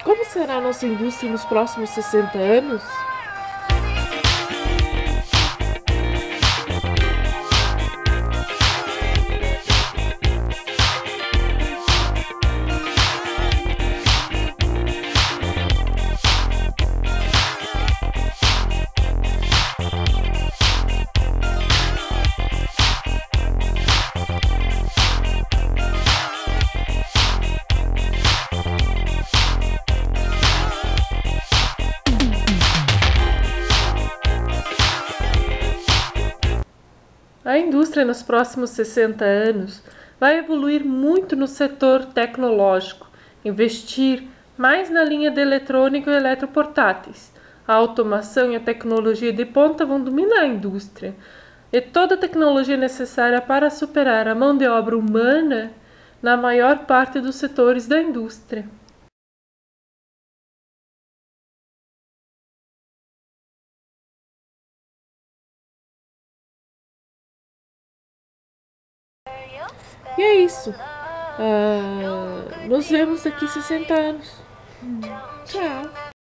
Como será a nossa indústria nos próximos 60 anos? A indústria nos próximos 60 anos vai evoluir muito no setor tecnológico, investir mais na linha de eletrônico e eletroportáteis. A automação e a tecnologia de ponta vão dominar a indústria, e toda a tecnologia necessária para superar a mão de obra humana na maior parte dos setores da indústria. E é isso. Nos vemos daqui 60 anos. Tchau.